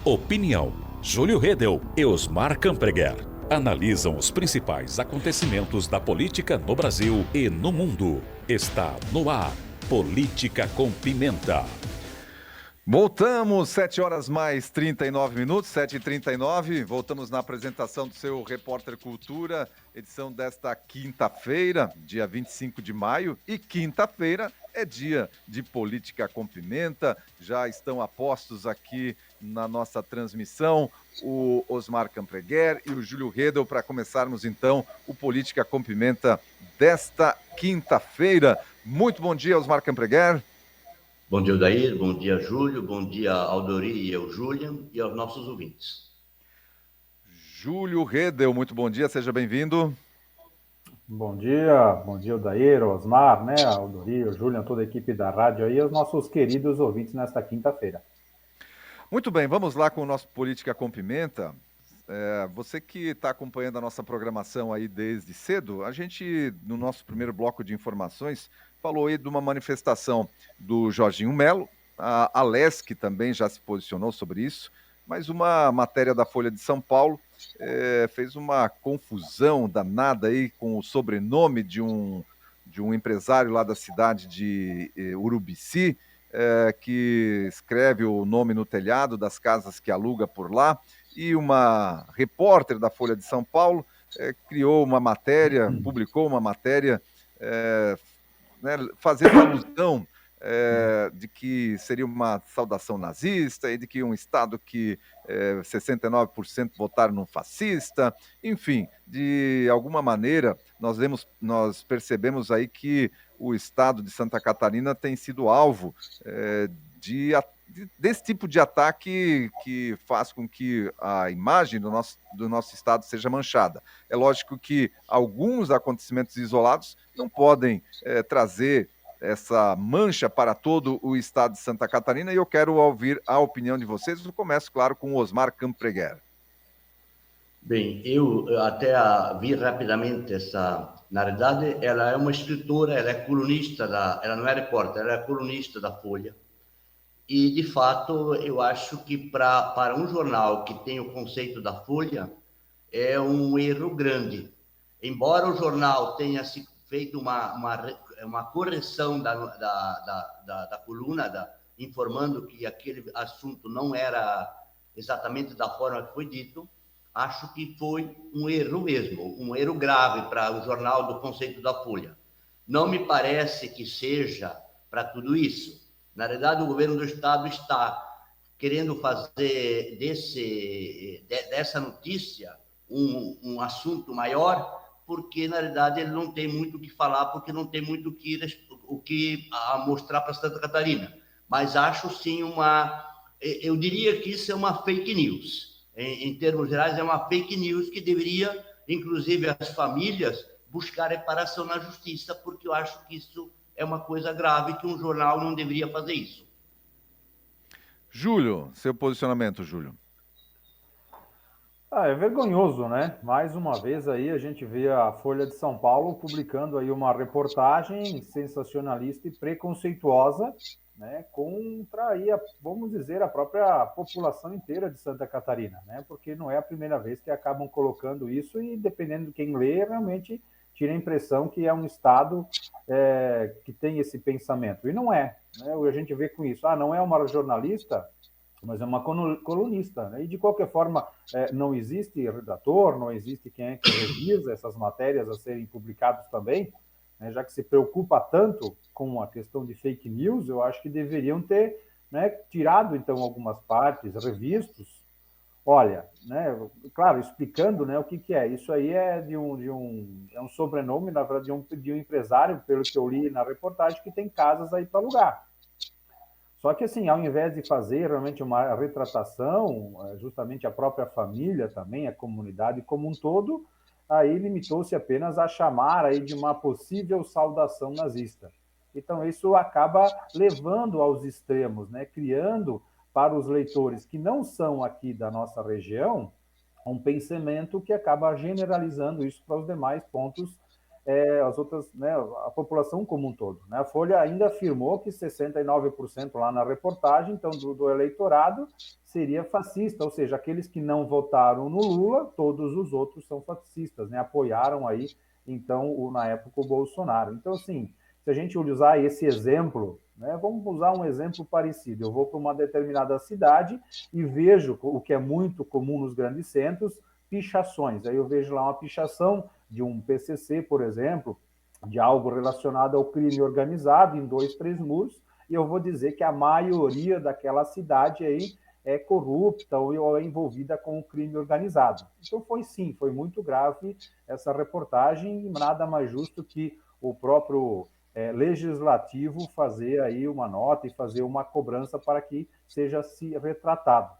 Opinião. Júlio Redel e Osmar Campreguer analisam os principais acontecimentos da política no Brasil e no mundo. Está no ar. Política com Pimenta. Voltamos, 7 horas mais 39 minutos, 7h39. Voltamos na apresentação do seu Repórter Cultura, edição desta quinta-feira, dia 25 de maio. E quinta-feira é dia de Política com Pimenta. Já estão a postos aqui na nossa transmissão o Osmar Campreguer e o Júlio Redel para começarmos então o Política com Pimenta desta quinta-feira. Muito bom dia, Osmar Campreguer. Bom dia, Odair. Bom dia, Júlio. Bom dia, Aldori e eu, Julian, e aos nossos ouvintes. Júlio Redel, muito bom dia, seja bem-vindo. Bom dia, Odair, Osmar, Aldori, o Julian, toda a equipe da rádio aí, os nossos queridos ouvintes nesta quinta-feira. Muito bem, vamos lá com o nosso Política com Pimenta. Você que está acompanhando a nossa programação aí desde cedo, a gente, no nosso primeiro bloco de informações, falou aí de uma manifestação do Jorginho Melo, a Alesc também já se posicionou sobre isso, mas uma matéria da Folha de São Paulo fez uma confusão danada aí com o sobrenome de um empresário lá da cidade de Urubici, que escreve o nome no telhado das casas que aluga por lá, e uma repórter da Folha de São Paulo criou uma matéria, publicou uma matéria fazendo alusão de que seria uma saudação nazista e de que um Estado que 69% votaram num fascista, enfim, de alguma maneira nós percebemos aí que o Estado de Santa Catarina tem sido alvo desse tipo de ataque que faz com que a imagem do nosso Estado seja manchada. É lógico que alguns acontecimentos isolados não podem trazer essa mancha para todo o Estado de Santa Catarina, e eu quero ouvir a opinião de vocês. Eu começo, claro, com o Osmar Campreguer. Bem, eu até vi rapidamente essa... Na verdade, ela é uma escritora, ela é colunista ela não é repórter, ela é colunista da Folha. E, de fato, eu acho que para um jornal que tem o conceito da Folha, é um erro grande. Embora o jornal tenha se feito uma correção da coluna, informando que aquele assunto não era exatamente da forma que foi dito, acho que foi um erro mesmo, um erro grave para o jornal do conceito da Folha. Não me parece que seja para tudo isso. Na verdade, o governo do Estado está querendo fazer dessa notícia um assunto maior, porque, na verdade, ele não tem muito o que falar, porque não tem muito o que mostrar para Santa Catarina. Mas acho, sim, eu diria que isso é uma fake news. Em termos gerais, é uma fake news que deveria, inclusive, as famílias buscar reparação na justiça, porque eu acho que isso é uma coisa grave, que um jornal não deveria fazer isso. Júlio, seu posicionamento, Júlio. É vergonhoso, né? Mais uma vez aí a gente vê a Folha de São Paulo publicando aí uma reportagem sensacionalista e preconceituosa, né, contra aí, vamos dizer, a própria população inteira de Santa Catarina, né? Porque não é a primeira vez que acabam colocando isso e, dependendo de quem lê, realmente tira a impressão que é um Estado que tem esse pensamento. E não é, né? A gente vê com isso. Não é uma jornalista, mas é uma colunista, né? E de qualquer forma não existe redator, não existe quem é que revisa essas matérias a serem publicadas também, né? Já que se preocupa tanto com a questão de fake news, eu acho que deveriam ter, né, tirado então algumas partes, revistos. Olha, né, claro, explicando, né, o que é. Isso aí é é um sobrenome, na verdade, de um empresário, pelo que eu li na reportagem, que tem casas aí para alugar. Só que, assim, ao invés de fazer realmente uma retratação, justamente a própria família também, a comunidade como um todo, aí limitou-se apenas a chamar aí de uma possível saudação nazista. Então, isso acaba levando aos extremos, né? Criando para os leitores que não são aqui da nossa região um pensamento que acaba generalizando isso para os demais pontos as outras, né, a população como um todo. Né? A Folha ainda afirmou que 69% lá na reportagem, então, do eleitorado seria fascista, ou seja, aqueles que não votaram no Lula, todos os outros são fascistas, né? Apoiaram aí, então, na época, o Bolsonaro. Então, assim, se a gente usar esse exemplo, né, vamos usar um exemplo parecido. Eu vou para uma determinada cidade e vejo o que é muito comum nos grandes centros, pichações. Aí eu vejo lá uma pichação de um PCC, por exemplo, de algo relacionado ao crime organizado em 2, 3 muros, e eu vou dizer que a maioria daquela cidade aí é corrupta ou é envolvida com o crime organizado. Então foi muito grave essa reportagem e nada mais justo que o próprio legislativo fazer aí uma nota e fazer uma cobrança para que seja se retratado.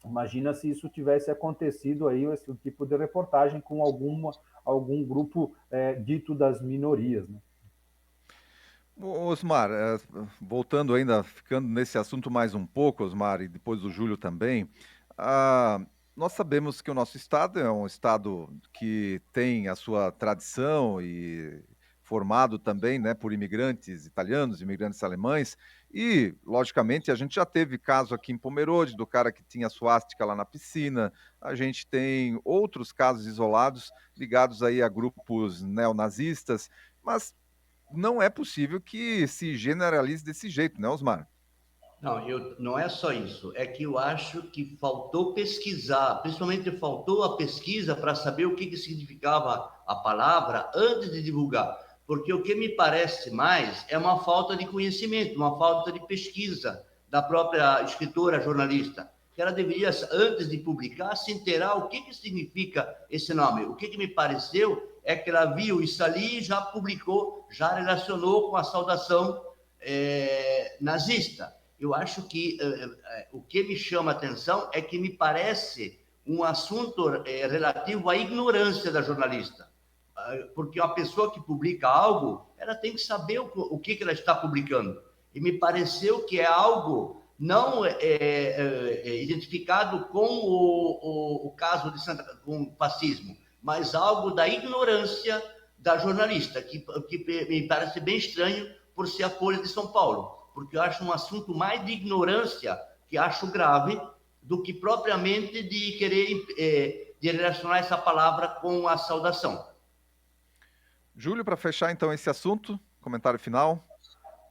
Imagina se isso tivesse acontecido aí, esse tipo de reportagem com algum grupo dito das minorias, né? Osmar, voltando ainda, ficando nesse assunto mais um pouco, Osmar, e depois o Júlio também, nós sabemos que o nosso estado é um estado que tem a sua tradição e formado também, né, por imigrantes italianos, imigrantes alemães, e, logicamente, a gente já teve caso aqui em Pomerode, do cara que tinha suástica lá na piscina, a gente tem outros casos isolados ligados aí a grupos neonazistas, mas não é possível que se generalize desse jeito, né, Osmar? Não, não é só isso. É que eu acho que faltou pesquisar, principalmente faltou a pesquisa para saber o que significava a palavra antes de divulgar. Porque o que me parece mais é uma falta de conhecimento, uma falta de pesquisa da própria escritora, jornalista. Que ela deveria, antes de publicar, se inteirar o que significa esse nome. O que me pareceu é que ela viu isso ali e já publicou, já relacionou com a saudação nazista. Eu acho que o que me chama a atenção é que me parece um assunto relativo à ignorância da jornalista. Porque uma pessoa que publica algo, ela tem que saber o que ela está publicando. E me pareceu que é algo não identificado com o caso com o fascismo, mas algo da ignorância da jornalista, que me parece bem estranho por ser a Folha de São Paulo, porque eu acho um assunto mais de ignorância, que acho grave, do que propriamente de querer de relacionar essa palavra com a saudação. Júlio, para fechar então esse assunto, comentário final.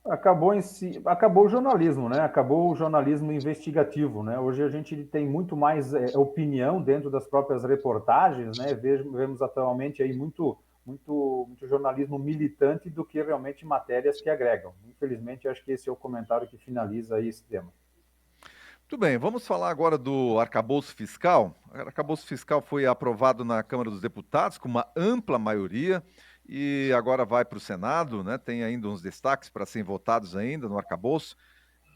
Acabou o jornalismo, né? Acabou o jornalismo investigativo, né? Hoje a gente tem muito mais opinião dentro das próprias reportagens, né? Vemos atualmente aí muito jornalismo militante do que realmente matérias que agregam. Infelizmente, acho que esse é o comentário que finaliza aí esse tema. Muito bem, vamos falar agora do arcabouço fiscal. O arcabouço fiscal foi aprovado na Câmara dos Deputados com uma ampla maioria e agora vai para o Senado, né? Tem ainda uns destaques para serem votados ainda no arcabouço,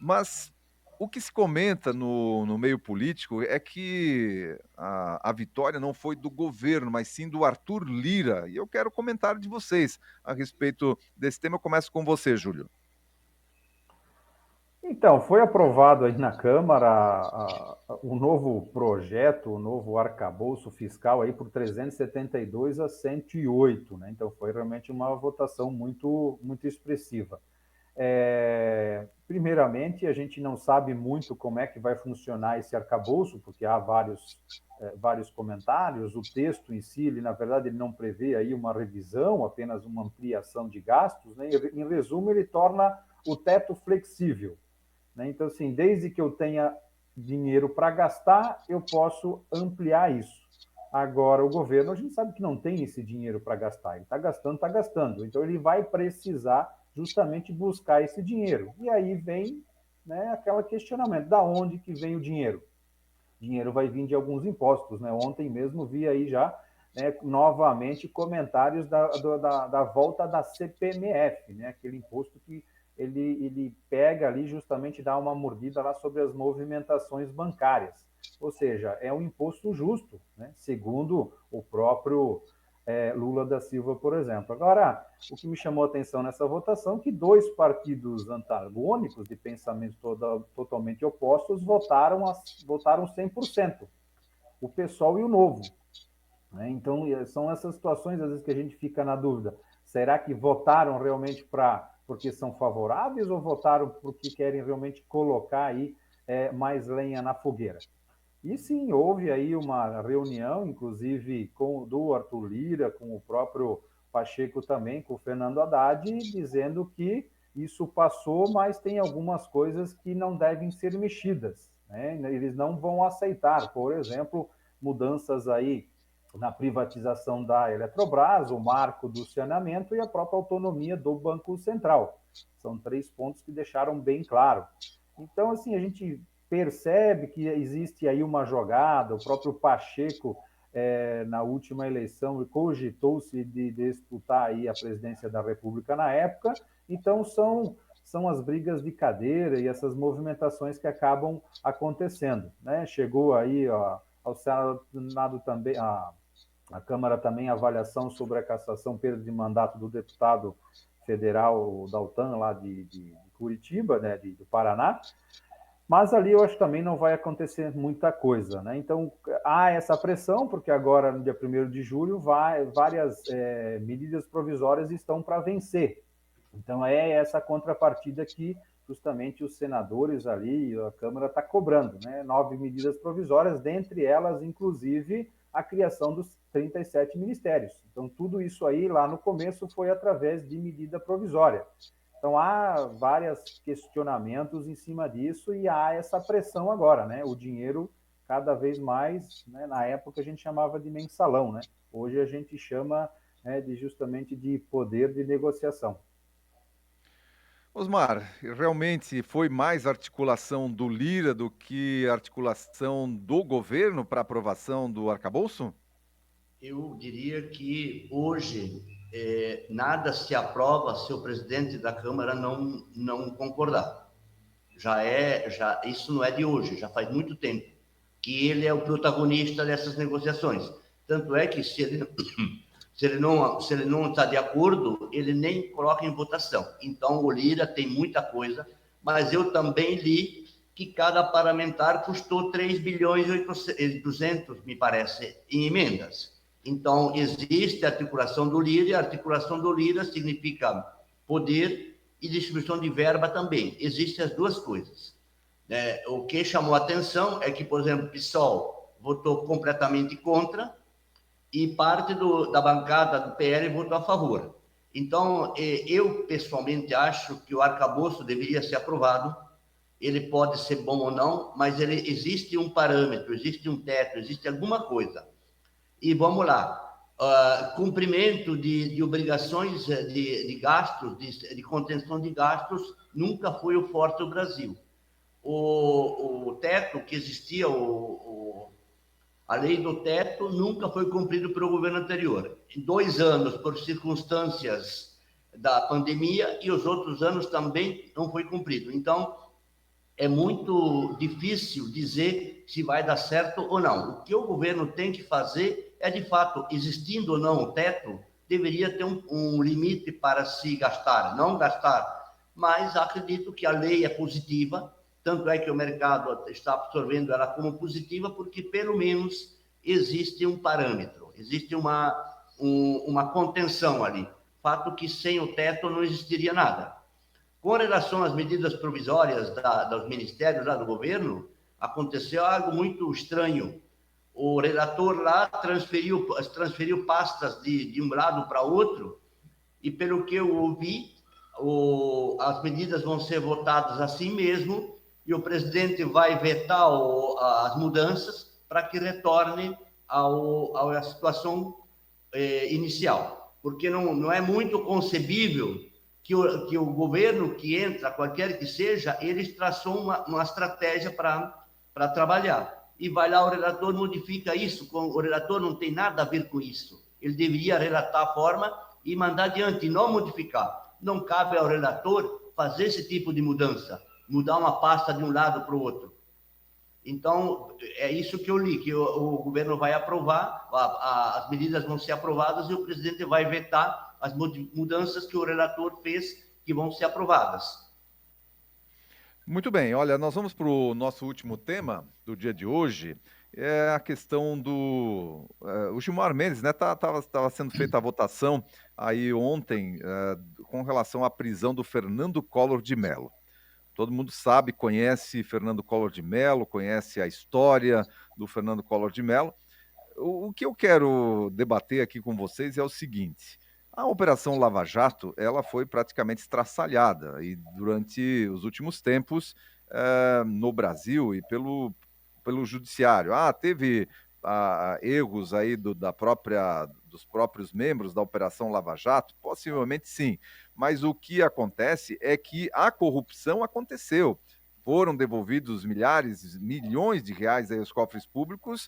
mas o que se comenta no meio político é que a vitória não foi do governo, mas sim do Arthur Lira. E eu quero o comentário de vocês a respeito desse tema. Eu começo com você, Júlio. Então, foi aprovado aí na Câmara o novo projeto, o novo arcabouço fiscal aí por 372 a 108, né? Então, foi realmente uma votação muito expressiva. Primeiramente, a gente não sabe muito como é que vai funcionar esse arcabouço, porque há vários comentários. O texto em si, na verdade, ele não prevê aí uma revisão, apenas uma ampliação de gastos, né? Em resumo, ele torna o teto flexível, né? Então, assim, desde que eu tenha dinheiro para gastar, eu posso ampliar isso. Agora, o governo, a gente sabe que não tem esse dinheiro para gastar. Ele está gastando. Então, ele vai precisar justamente buscar esse dinheiro. E aí vem, né, aquele questionamento, da onde que vem o dinheiro? O dinheiro vai vir de alguns impostos, né? Ontem mesmo vi aí já, né, novamente comentários da volta da CPMF, né? Aquele imposto que ele pega ali justamente dá uma mordida lá sobre as movimentações bancárias. Ou seja, é um imposto justo, né? Segundo o próprio Lula da Silva, por exemplo. Agora, o que me chamou a atenção nessa votação é que dois partidos antagônicos, de pensamentos totalmente opostos, votaram 100%. O PSOL e o Novo. Né? Então, são essas situações, às vezes, que a gente fica na dúvida. Será que votaram realmente porque são favoráveis ou votaram porque querem realmente colocar aí mais lenha na fogueira? E sim, houve aí uma reunião, inclusive do Arthur Lira, com o próprio Pacheco também, com o Fernando Haddad, dizendo que isso passou, mas tem algumas coisas que não devem ser mexidas, né? Eles não vão aceitar, por exemplo, mudanças aí na privatização da Eletrobras, o marco do saneamento e a própria autonomia do Banco Central. São 3 pontos que deixaram bem claro. Então, assim, a gente percebe que existe aí uma jogada, o próprio Pacheco, na última eleição, cogitou-se de disputar aí a presidência da República na época, então são as brigas de cadeira e essas movimentações que acabam acontecendo, né? Chegou aí ao Senado também, a Câmara também, a avaliação sobre a cassação, perda de mandato do deputado federal Daltan, lá de Curitiba, né, do Paraná, mas ali eu acho que também não vai acontecer muita coisa, né? Então, há essa pressão, porque agora, no dia 1º de julho, várias medidas provisórias estão para vencer. Então, é essa contrapartida que justamente os senadores ali, a Câmara está cobrando, né? 9 medidas provisórias, dentre elas, inclusive, a criação dos 37 ministérios. Então, tudo isso aí, lá no começo, foi através de medida provisória. Então, há vários questionamentos em cima disso e há essa pressão agora, né? O dinheiro cada vez mais, né? Na época a gente chamava de mensalão, né? Hoje a gente chama, né, justamente de poder de negociação. Osmar, realmente foi mais articulação do Lira do que articulação do governo para aprovação do arcabouço? Eu diria que hoje nada se aprova se o presidente da Câmara não concordar. Isso não é de hoje, já faz muito tempo que ele é o protagonista dessas negociações. Tanto é que se ele não está de acordo, ele nem coloca em votação. Então, o Lira tem muita coisa, mas eu também li que cada parlamentar custou 3 bilhões e 200, me parece, em emendas. Então, existe a articulação do Lira, e a articulação do Lira significa poder e distribuição de verba também. Existem as duas coisas. O que chamou a atenção é que, por exemplo, o PSOL votou completamente contra e parte da bancada do PL votou a favor. Então, eu pessoalmente acho que o arcabouço deveria ser aprovado. Ele pode ser bom ou não, mas existe um parâmetro, existe um teto, existe alguma coisa. E vamos lá, cumprimento de obrigações de gastos, de contenção de gastos, nunca foi o forte do Brasil. O teto que existia, a lei do teto, nunca foi cumprido pelo governo anterior. Em 2 anos, por circunstâncias da pandemia, e os outros anos também não foi cumprido. Então, é muito difícil dizer se vai dar certo ou não. O que o governo tem que fazer é, de fato, existindo ou não o teto, deveria ter um limite para se gastar, não gastar. Mas acredito que a lei é positiva, tanto é que o mercado está absorvendo ela como positiva, porque pelo menos existe um parâmetro, existe uma contenção ali. Fato que sem o teto não existiria nada. Com relação às medidas provisórias dos ministérios lá do governo, aconteceu algo muito estranho. O relator lá transferiu pastas de um lado para outro, e pelo que eu ouvi, as medidas vão ser votadas assim mesmo, e o presidente vai vetar as mudanças para que retorne à situação inicial. Porque não é muito concebível que o governo que entra, qualquer que seja, eles traçam uma estratégia para trabalhar. E vai lá, o relator modifica isso, o relator não tem nada a ver com isso. Ele deveria relatar a forma e mandar adiante, não modificar. Não cabe ao relator fazer esse tipo de mudança, mudar uma pasta de um lado para o outro. Então, é isso que eu li, que o governo vai aprovar, as medidas vão ser aprovadas e o presidente vai vetar as mudanças que o relator fez, que vão ser aprovadas. Muito bem, olha, nós vamos para o nosso último tema do dia de hoje, é a questão do... o Gilmar Mendes, né, estava sendo feita a votação aí ontem com relação à prisão do Fernando Collor de Mello. Todo mundo sabe, conhece Fernando Collor de Mello, conhece a história do Fernando Collor de Mello. O que eu quero debater aqui com vocês é o seguinte: a Operação Lava Jato, ela foi praticamente estraçalhada e durante os últimos tempos no Brasil e pelo judiciário. Teve erros aí dos próprios membros da Operação Lava Jato? Possivelmente sim, mas o que acontece é que a corrupção aconteceu. Foram devolvidos milhões de reais aí aos cofres públicos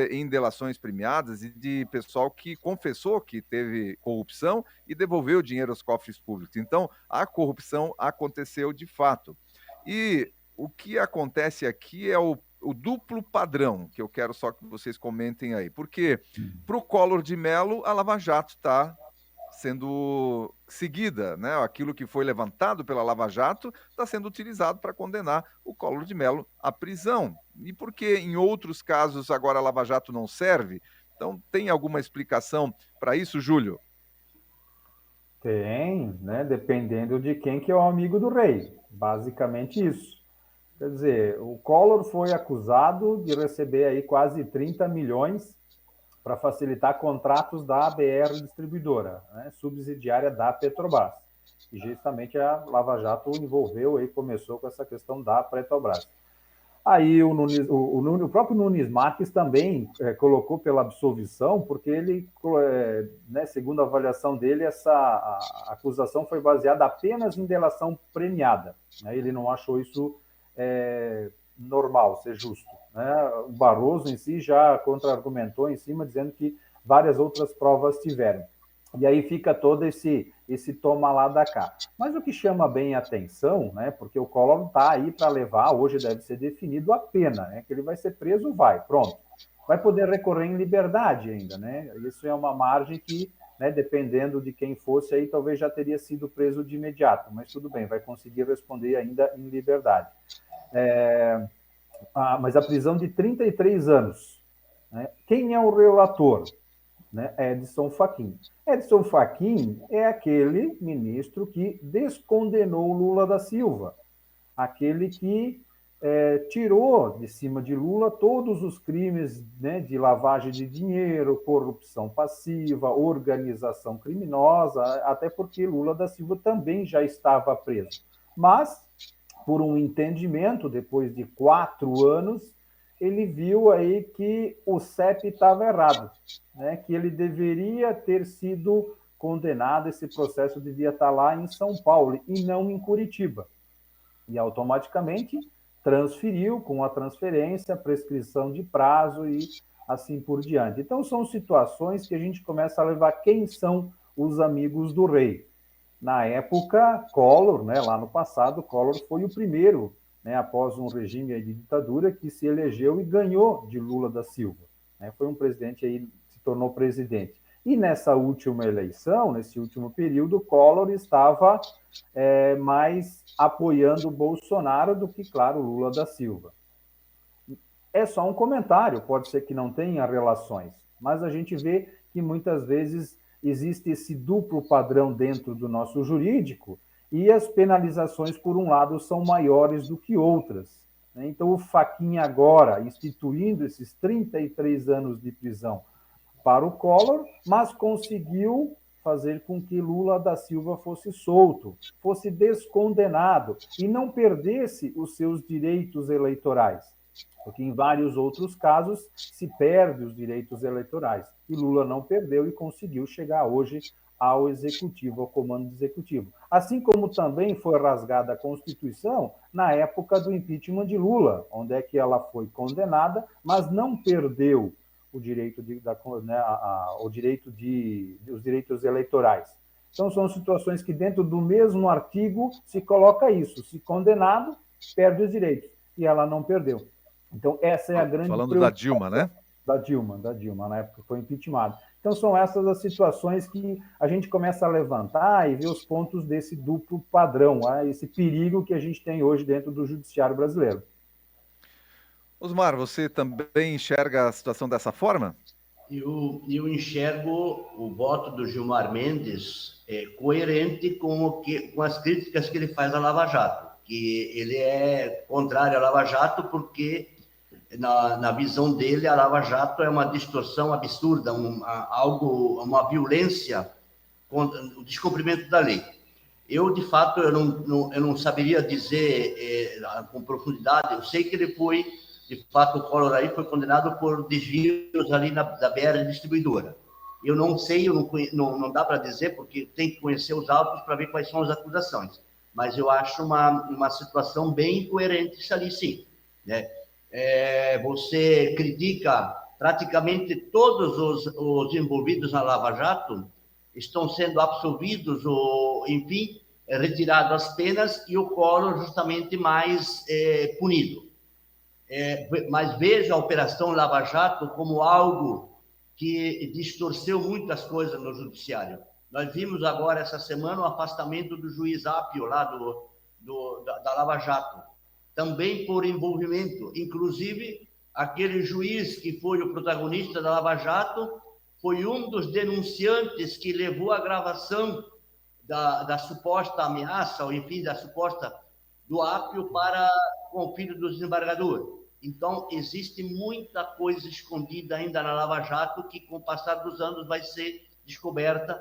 em delações premiadas e de pessoal que confessou que teve corrupção e devolveu dinheiro aos cofres públicos. Então, a corrupção aconteceu de fato. E o que acontece aqui é o duplo padrão, que eu quero só que vocês comentem aí. Porque para o Collor de Mello, a Lava Jato está sendo seguida, né? Aquilo que foi levantado pela Lava Jato está sendo utilizado para condenar o Collor de Mello à prisão. E por que em outros casos agora a Lava Jato não serve? Então, tem alguma explicação para isso, Júlio? Tem, né? Dependendo de quem que é o amigo do rei. Basicamente isso. Quer dizer, o Collor foi acusado de receber aí quase 30 milhões para facilitar contratos da ABR Distribuidora, né, subsidiária da Petrobras. E justamente a Lava Jato envolveu e começou com essa questão da Petrobras. Aí o próprio Nunes Marques também colocou pela absolvição, porque ele, né, segundo a avaliação dele, a acusação foi baseada apenas em delação premiada. Né, ele não achou isso normal, ser justo. Né? O Barroso em si já contra-argumentou em cima, dizendo que várias outras provas tiveram. E aí fica todo esse toma lá da cá. Mas o que chama bem a atenção, né, porque o Collor está aí para levar, hoje deve ser definido a pena, né, que ele vai ser preso, pronto. Vai poder recorrer em liberdade ainda, né? Isso é uma margem que, né, dependendo de quem fosse, aí talvez já teria sido preso de imediato, mas tudo bem, vai conseguir responder ainda em liberdade. Mas a prisão de 33 anos. Né? Quem é o relator? Né? Edson Fachin. Edson Fachin é aquele ministro que descondenou Lula da Silva, aquele que tirou de cima de Lula todos os crimes, né, de lavagem de dinheiro, corrupção passiva, organização criminosa, até porque Lula da Silva também já estava preso. Mas, por um entendimento, depois de 4 anos, ele viu aí que o CEP estava errado, né? Que ele deveria ter sido condenado, esse processo devia estar lá em São Paulo e não em Curitiba. E automaticamente transferiu com a transferência, prescrição de prazo e assim por diante. Então são situações que a gente começa a levar quem são os amigos do rei. Na época, Collor, né, lá no passado, Collor foi o primeiro, né, após um regime de ditadura, que se elegeu e ganhou de Lula da Silva. Né, foi um presidente aí, se tornou presidente. E nessa última eleição, nesse último período, Collor estava mais apoiando Bolsonaro do que, claro, Lula da Silva. É só um comentário, pode ser que não tenha relações, mas a gente vê que muitas vezes existe esse duplo padrão dentro do nosso jurídico e as penalizações, por um lado, são maiores do que outras. Então, o Fachin agora, instituindo esses 33 anos de prisão para o Collor, mas conseguiu fazer com que Lula da Silva fosse solto, fosse descondenado e não perdesse os seus direitos eleitorais. Porque em vários outros casos se perde os direitos eleitorais. E Lula não perdeu e conseguiu chegar hoje ao executivo, ao comando executivo. Assim como também foi rasgada a Constituição na época do impeachment de Lula, onde é que ela foi condenada, mas não perdeu o direito os direitos eleitorais. Então são situações que dentro do mesmo artigo se coloca isso, se condenado, perde os direitos, e ela não perdeu. Então essa é a grande Falando da Dilma, né? Da Dilma, na época que foi impeachment. Então são essas as situações que a gente começa a levantar e ver os pontos desse duplo padrão, esse perigo que a gente tem hoje dentro do judiciário brasileiro. Osmar, você também enxerga a situação dessa forma? Eu enxergo o voto do Gilmar Mendes coerente com as críticas que ele faz à Lava Jato, que ele é contrário à Lava Jato porque, na visão dele, a Lava Jato é uma distorção absurda, uma violência contra o descumprimento da lei. Eu, de fato, eu não saberia dizer com profundidade. Eu sei que ele foi, de fato, o Collor aí foi condenado por desvios ali da BR distribuidora. Eu não sei, não dá para dizer, porque tem que conhecer os autos para ver quais são as acusações. Mas eu acho uma situação bem coerente isso ali, sim. Né? Você critica praticamente todos os envolvidos na Lava Jato, estão sendo absolvidos ou, enfim, retirado as penas e o Collor justamente mais punido. Mas vejo a Operação Lava Jato como algo que distorceu muitas coisas no judiciário. Nós vimos agora, essa semana, o afastamento do juiz Apio, lá da Lava Jato, também por envolvimento. Inclusive, aquele juiz que foi o protagonista da Lava Jato foi um dos denunciantes que levou a gravação da suposta ameaça, ou enfim, da suposta do Apio para com o filho do desembargador. Então, existe muita coisa escondida ainda na Lava Jato que, com o passar dos anos, vai ser descoberta.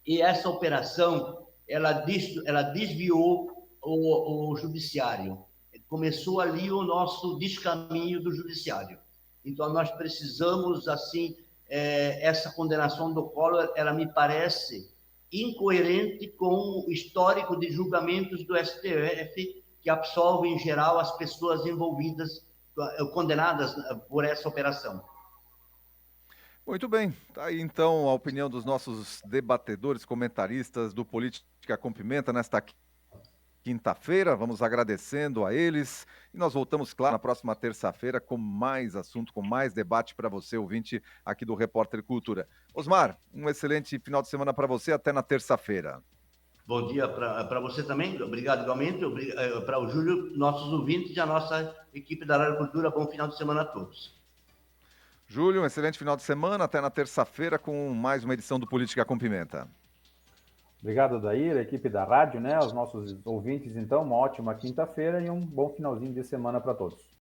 E essa operação, ela desviou o judiciário. Começou ali o nosso descaminho do judiciário. Então, nós precisamos, assim, essa condenação do Collor, ela me parece incoerente com o histórico de julgamentos do STF, que absolve, em geral, as pessoas envolvidas, condenadas por essa operação. Muito bem, tá aí então a opinião dos nossos debatedores, comentaristas do Política com Pimenta nesta quinta-feira. Vamos agradecendo a eles e nós voltamos, claro, na próxima terça-feira com mais assunto, com mais debate para você, ouvinte aqui do Repórter Cultura. Osmar, um excelente final de semana para você, até na terça-feira. Bom dia para você também, obrigado igualmente, para o Júlio, nossos ouvintes e a nossa equipe da Rádio Cultura. Bom final de semana a todos. Júlio, um excelente final de semana, até na terça-feira com mais uma edição do Política com Pimenta. Obrigado, Daíra, a equipe da rádio, né? Aos nossos ouvintes, então, uma ótima quinta-feira e um bom finalzinho de semana para todos.